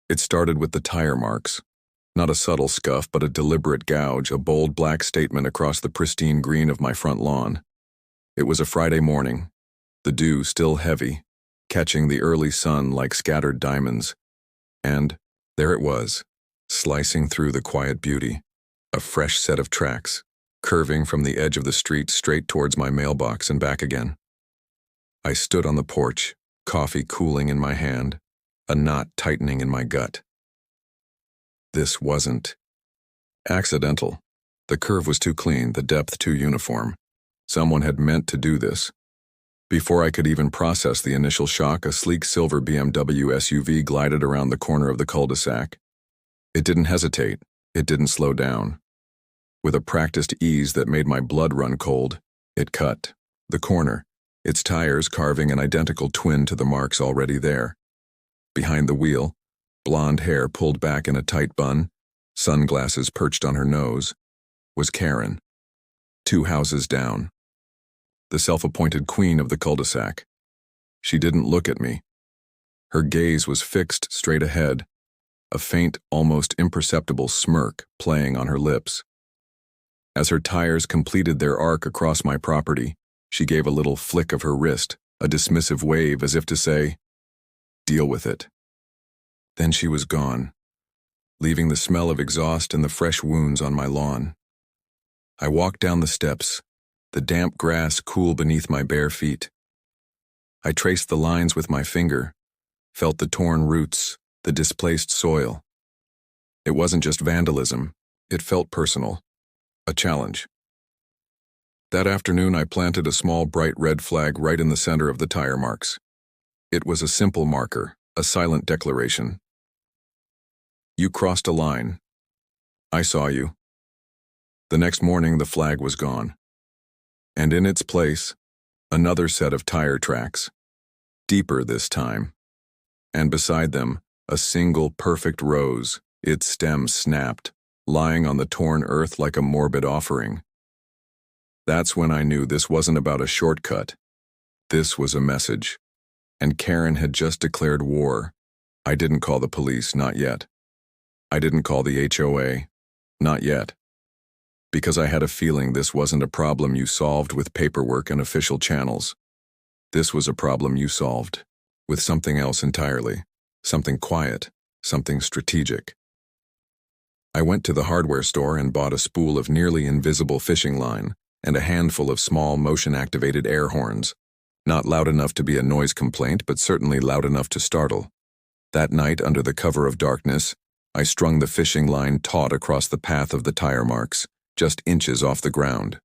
It started with the tire marks. Not a subtle scuff, but a deliberate gouge, a bold black statement across the pristine green of my front lawn. It was a Friday morning, the dew still heavy, catching the early sun like scattered diamonds. And there it was, slicing through the quiet beauty, a fresh set of tracks, curving from the edge of the street straight towards my mailbox and back again. I stood on the porch, coffee cooling in my hand, a knot tightening in my gut. This wasn't accidental. The curve was too clean, the depth too uniform. Someone had meant to do this. Before I could even process the initial shock, a sleek silver BMW SUV glided around the corner of the cul-de-sac. It didn't hesitate. It didn't slow down. With a practiced ease that made my blood run cold, it cut the corner, its tires carving an identical twin to the marks already there. Behind the wheel, blonde hair pulled back in a tight bun, sunglasses perched on her nose, was Karen. 2 houses down. The self-appointed queen of the cul-de-sac. She didn't look at me. Her gaze was fixed straight ahead, a faint, almost imperceptible smirk playing on her lips. As her tires completed their arc across my property, she gave a little flick of her wrist, a dismissive wave as if to say, "Deal with it." Then she was gone, leaving the smell of exhaust and the fresh wounds on my lawn. I walked down the steps, the damp grass cool beneath my bare feet. I traced the lines with my finger, felt the torn roots, the displaced soil. It wasn't just vandalism, it felt personal, a challenge. That afternoon I planted a small bright red flag right in the center of the tire marks. It was a simple marker, a silent declaration. You crossed a line. I saw you. The next morning the flag was gone. And in its place, another set of tire tracks, deeper this time. And beside them, a single perfect rose, its stem snapped, lying on the torn earth like a morbid offering. That's when I knew this wasn't about a shortcut. This was a message. And Karen had just declared war. I didn't call the police, not yet. I didn't call the HOA, not yet. Because I had a feeling this wasn't a problem you solved with paperwork and official channels. This was a problem you solved with something else entirely, something quiet, something strategic. I went to the hardware store and bought a spool of nearly invisible fishing line and a handful of small motion-activated air horns, not loud enough to be a noise complaint, but certainly loud enough to startle. That night, under the cover of darkness, I strung the fishing line taut across the path of the tire marks, just inches off the ground.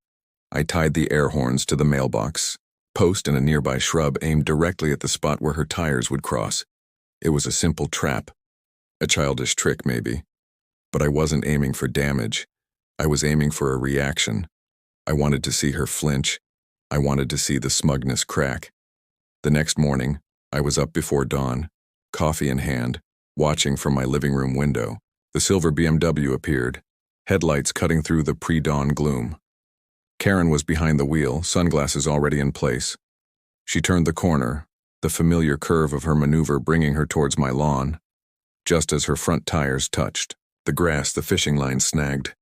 I tied the air horns to the mailbox, post in a nearby shrub aimed directly at the spot where her tires would cross. It was a simple trap. A childish trick, maybe. But I wasn't aiming for damage. I was aiming for a reaction. I wanted to see her flinch. I wanted to see the smugness crack. The next morning, I was up before dawn, coffee in hand, watching from my living room window. The silver BMW appeared, headlights cutting through the pre-dawn gloom. Karen was behind the wheel, sunglasses already in place. She turned the corner, the familiar curve of her maneuver bringing her towards my lawn. Just as her front tires touched, the grass the fishing line snagged.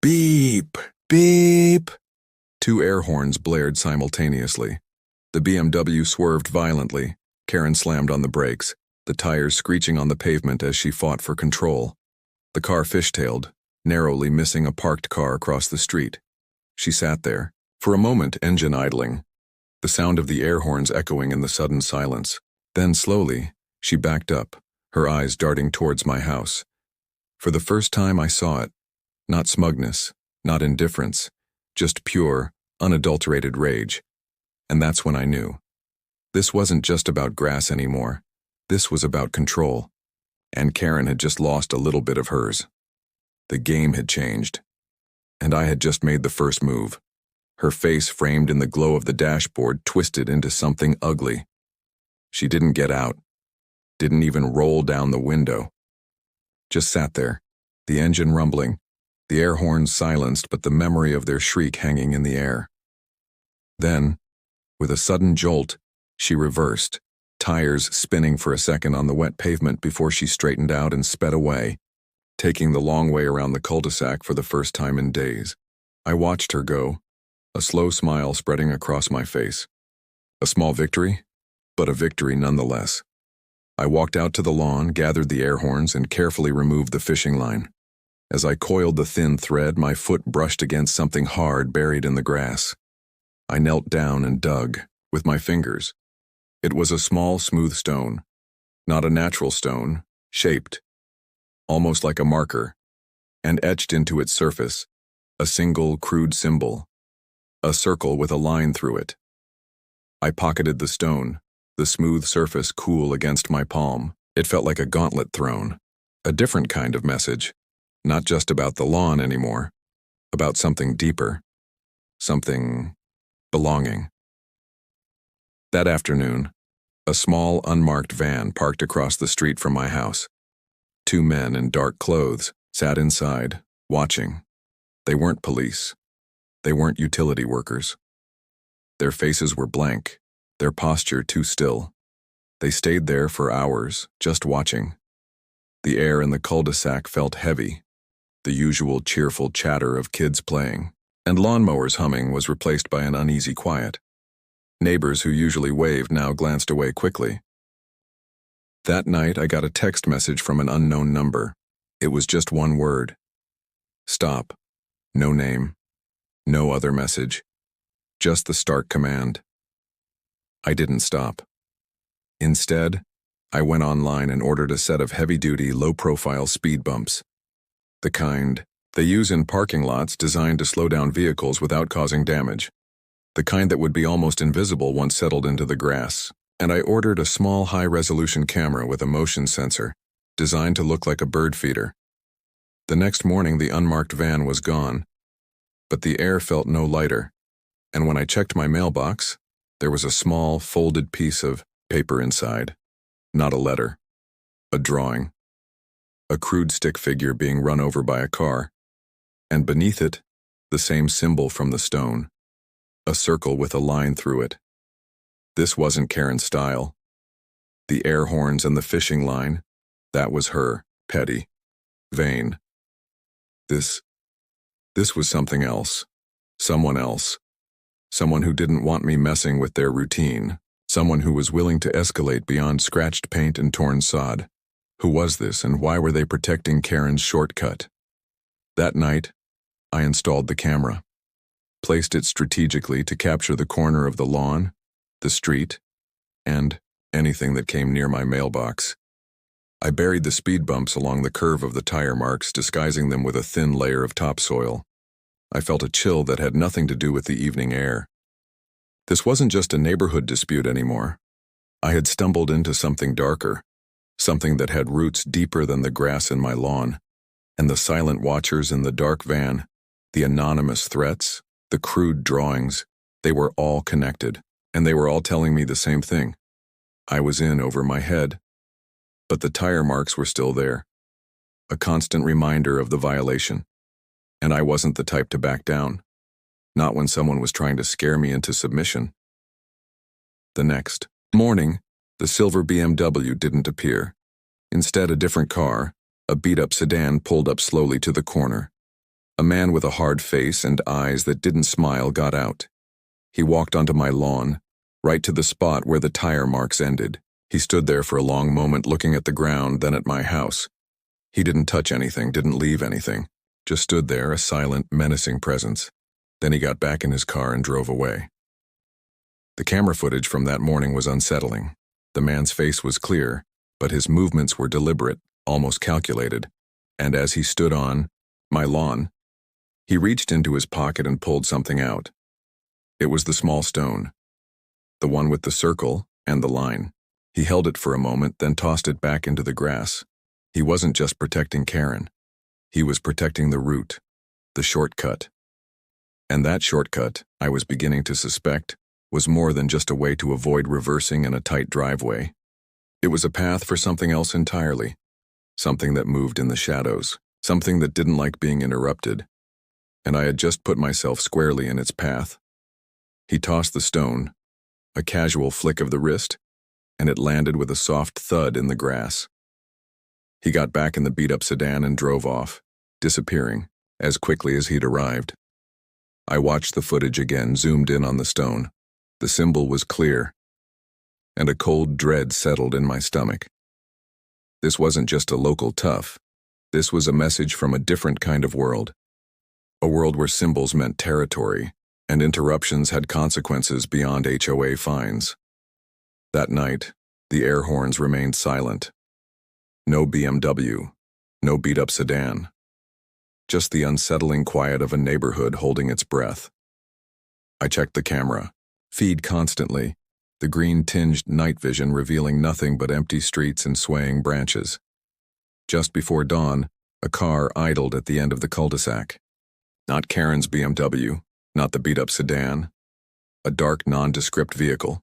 Beep! Beep! 2 air horns blared simultaneously. The BMW swerved violently. Karen slammed on the brakes, the tires screeching on the pavement as she fought for control. The car fishtailed, narrowly missing a parked car across the street. She sat there, for a moment engine idling, the sound of the air horns echoing in the sudden silence. Then slowly, she backed up, her eyes darting towards my house. For the first time I saw it. Not smugness, not indifference, just pure, unadulterated rage. And that's when I knew. This wasn't just about grass anymore. This was about control. And Karen had just lost a little bit of hers. The game had changed. And I had just made the first move. Her face, framed in the glow of the dashboard, twisted into something ugly. She didn't get out. Didn't even roll down the window. Just sat there, the engine rumbling, the air horns silenced, but the memory of their shriek hanging in the air. Then, with a sudden jolt, she reversed, tires spinning for a second on the wet pavement before she straightened out and sped away, taking the long way around the cul-de-sac for the first time in days. I watched her go, a slow smile spreading across my face. A small victory, but a victory nonetheless. I walked out to the lawn, gathered the air horns, and carefully removed the fishing line. As I coiled the thin thread, my foot brushed against something hard buried in the grass. I knelt down and dug, with my fingers. It was a small, smooth stone. Not a natural stone, shaped, almost like a marker, and etched into its surface, a single, crude symbol, a circle with a line through it. I pocketed the stone, the smooth surface cool against my palm. It felt like a gauntlet thrown, a different kind of message, not just about the lawn anymore, about something deeper, something belonging. That afternoon, a small, unmarked van parked across the street from my house. Two men in dark clothes sat inside, watching. They weren't police. They weren't utility workers. Their faces were blank, their posture too still. They stayed there for hours, just watching. The air in the cul-de-sac felt heavy. The usual cheerful chatter of kids playing and lawnmowers humming was replaced by an uneasy quiet. Neighbors who usually waved now glanced away quickly. That night, I got a text message from an unknown number. It was just one word. Stop. No name. No other message. Just the start command. I didn't stop. Instead, I went online and ordered a set of heavy-duty, low-profile speed bumps. The kind they use in parking lots designed to slow down vehicles without causing damage. The kind that would be almost invisible once settled into the grass. And I ordered a small high-resolution camera with a motion sensor, designed to look like a bird feeder. The next morning, the unmarked van was gone, but the air felt no lighter, and when I checked my mailbox, there was a small, folded piece of paper inside. Not a letter. A drawing. A crude stick figure being run over by a car, and beneath it, the same symbol from the stone. A circle with a line through it. This wasn't Karen's style. The air horns and the fishing line, that was her, petty, vain. This was something else. Someone else. Someone who didn't want me messing with their routine. Someone who was willing to escalate beyond scratched paint and torn sod. Who was this, and why were they protecting Karen's shortcut? That night, I installed the camera. Placed it strategically to capture the corner of the lawn, the street, and anything that came near my mailbox. I buried the speed bumps along the curve of the tire marks, disguising them with a thin layer of topsoil. I felt a chill that had nothing to do with the evening air. This wasn't just a neighborhood dispute anymore. I had stumbled into something darker, something that had roots deeper than the grass in my lawn, and the silent watchers in the dark van, the anonymous threats, the crude drawings, they were all connected, and they were all telling me the same thing. I was in over my head, but the tire marks were still there, a constant reminder of the violation, and I wasn't the type to back down, not when someone was trying to scare me into submission. The next morning, the silver BMW didn't appear. Instead, a different car, a beat-up sedan, pulled up slowly to the corner. A man with a hard face and eyes that didn't smile got out. He walked onto my lawn, right to the spot where the tire marks ended. He stood there for a long moment looking at the ground, then at my house. He didn't touch anything, didn't leave anything, just stood there, a silent, menacing presence. Then he got back in his car and drove away. The camera footage from that morning was unsettling. The man's face was clear, but his movements were deliberate, almost calculated. And as he stood on my lawn, he reached into his pocket and pulled something out. It was the small stone, the one with the circle and the line. He held it for a moment, then tossed it back into the grass. He wasn't just protecting Karen. He was protecting the route, the shortcut. And that shortcut, I was beginning to suspect, was more than just a way to avoid reversing in a tight driveway. It was a path for something else entirely, something that moved in the shadows, something that didn't like being interrupted. And I had just put myself squarely in its path. He tossed the stone, a casual flick of the wrist, and it landed with a soft thud in the grass. He got back in the beat-up sedan and drove off, disappearing as quickly as he'd arrived. I watched the footage again, zoomed in on the stone. The symbol was clear, and a cold dread settled in my stomach. This wasn't just a local tough. This was a message from a different kind of world. A world where symbols meant territory, and interruptions had consequences beyond HOA fines. That night, the air horns remained silent. No BMW, no beat-up sedan. Just the unsettling quiet of a neighborhood holding its breath. I checked the camera, feed constantly, the green-tinged night vision revealing nothing but empty streets and swaying branches. Just before dawn, a car idled at the end of the cul-de-sac. Not Karen's BMW, not the beat-up sedan. A dark, nondescript vehicle.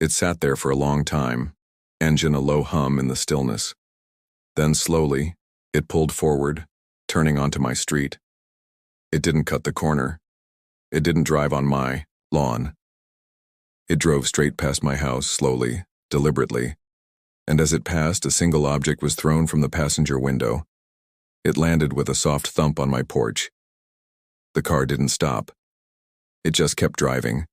It sat there for a long time, engine a low hum in the stillness. Then slowly, it pulled forward, turning onto my street. It didn't cut the corner. It didn't drive on my lawn. It drove straight past my house, slowly, deliberately, and as it passed, a single object was thrown from the passenger window. It landed with a soft thump on my porch. The car didn't stop. It just kept driving,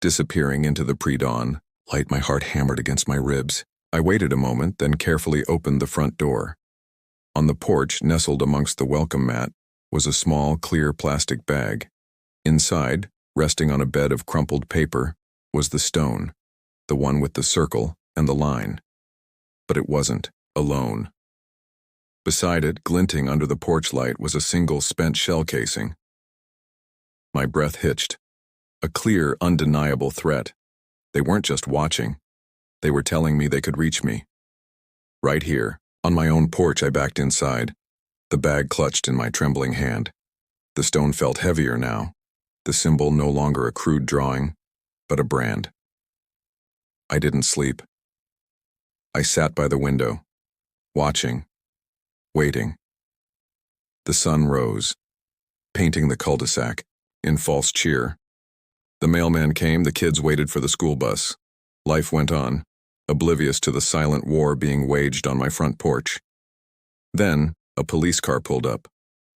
disappearing into the pre-dawn light. My heart hammered against my ribs. I waited a moment, then carefully opened the front door. On the porch, nestled amongst the welcome mat, was a small, clear plastic bag. Inside, resting on a bed of crumpled paper, was the stone, the one with the circle and the line. But it wasn't alone. Beside it, glinting under the porch light, was a single spent shell casing. My breath hitched. A clear, undeniable threat. They weren't just watching. They were telling me they could reach me. Right here, on my own porch, I backed inside, the bag clutched in my trembling hand. The stone felt heavier now, the symbol no longer a crude drawing, but a brand. I didn't sleep. I sat by the window, watching, waiting. The sun rose, painting the cul-de-sac in false cheer. The mailman came, the kids waited for the school bus. Life went on, oblivious to the silent war being waged on my front porch. Then, a police car pulled up,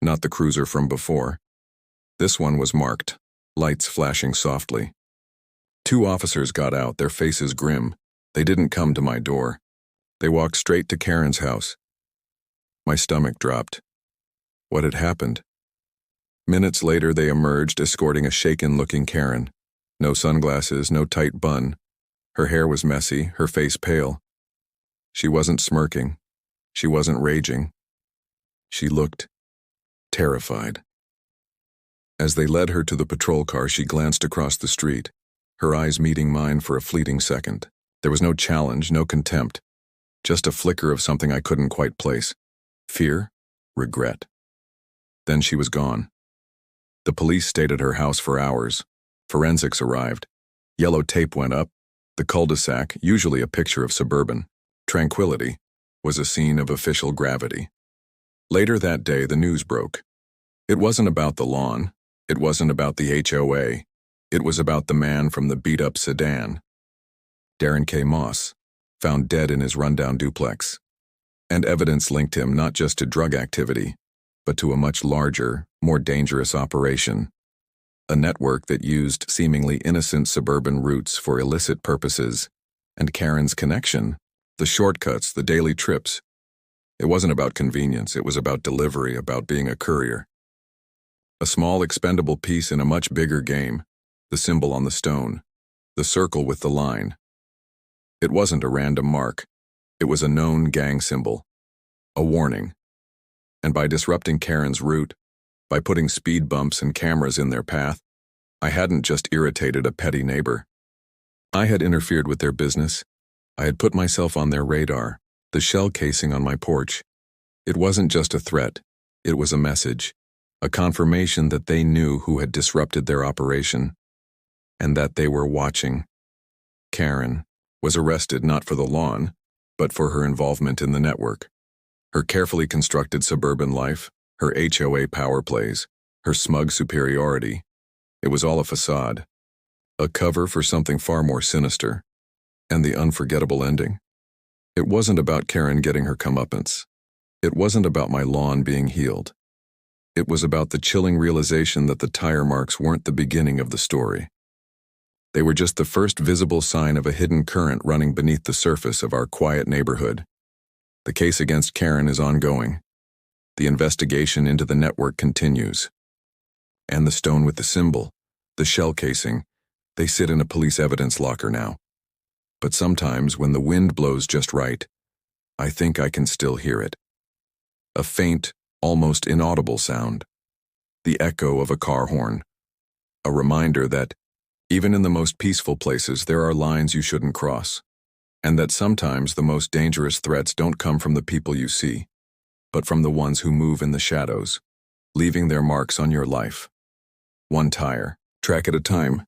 not the cruiser from before. This one was marked, lights flashing softly. 2 officers got out, their faces grim. They didn't come to my door. They walked straight to Karen's house. My stomach dropped. What had happened? Minutes later, they emerged, escorting a shaken-looking Karen. No sunglasses, no tight bun. Her hair was messy, her face pale. She wasn't smirking. She wasn't raging. She looked terrified. As they led her to the patrol car, she glanced across the street, her eyes meeting mine for a fleeting second. There was no challenge, no contempt, just a flicker of something I couldn't quite place. Fear, regret. Then she was gone. The police stayed at her house for hours. Forensics arrived. Yellow tape went up. The cul-de-sac, usually a picture of suburban tranquility, was a scene of official gravity. Later that day, the news broke. It wasn't about the lawn. It wasn't about the HOA. It was about the man from the beat-up sedan. Darren K. Moss, found dead in his rundown duplex. And evidence linked him not just to drug activity, but to a much larger, more dangerous operation. A network that used seemingly innocent suburban routes for illicit purposes. And Karen's connection, the shortcuts, the daily trips. It wasn't about convenience, it was about delivery, about being a courier. A small expendable piece in a much bigger game, the symbol on the stone, the circle with the line. It wasn't a random mark, it was a known gang symbol, a warning. And by disrupting Karen's route, by putting speed bumps and cameras in their path, I hadn't just irritated a petty neighbor. I had interfered with their business. I had put myself on their radar, the shell casing on my porch. It wasn't just a threat, it was a message, a confirmation that they knew who had disrupted their operation, and that they were watching. Karen was arrested not for the lawn, but for her involvement in the network. Her carefully constructed suburban life, her HOA power plays, her smug superiority. It was all a facade, a cover for something far more sinister. And the unforgettable ending? It wasn't about Karen getting her comeuppance. It wasn't about my lawn being healed. It was about the chilling realization that the tire marks weren't the beginning of the story. They were just the first visible sign of a hidden current running beneath the surface of our quiet neighborhood. The case against Karen is ongoing. The investigation into the network continues. And the stone with the symbol, the shell casing, they sit in a police evidence locker now. But sometimes, when the wind blows just right, I think I can still hear it. A faint, almost inaudible sound. The echo of a car horn. A reminder that, even in the most peaceful places, there are lines you shouldn't cross. And that sometimes the most dangerous threats don't come from the people you see, but from the ones who move in the shadows, leaving their marks on your life. One tire, track at a time,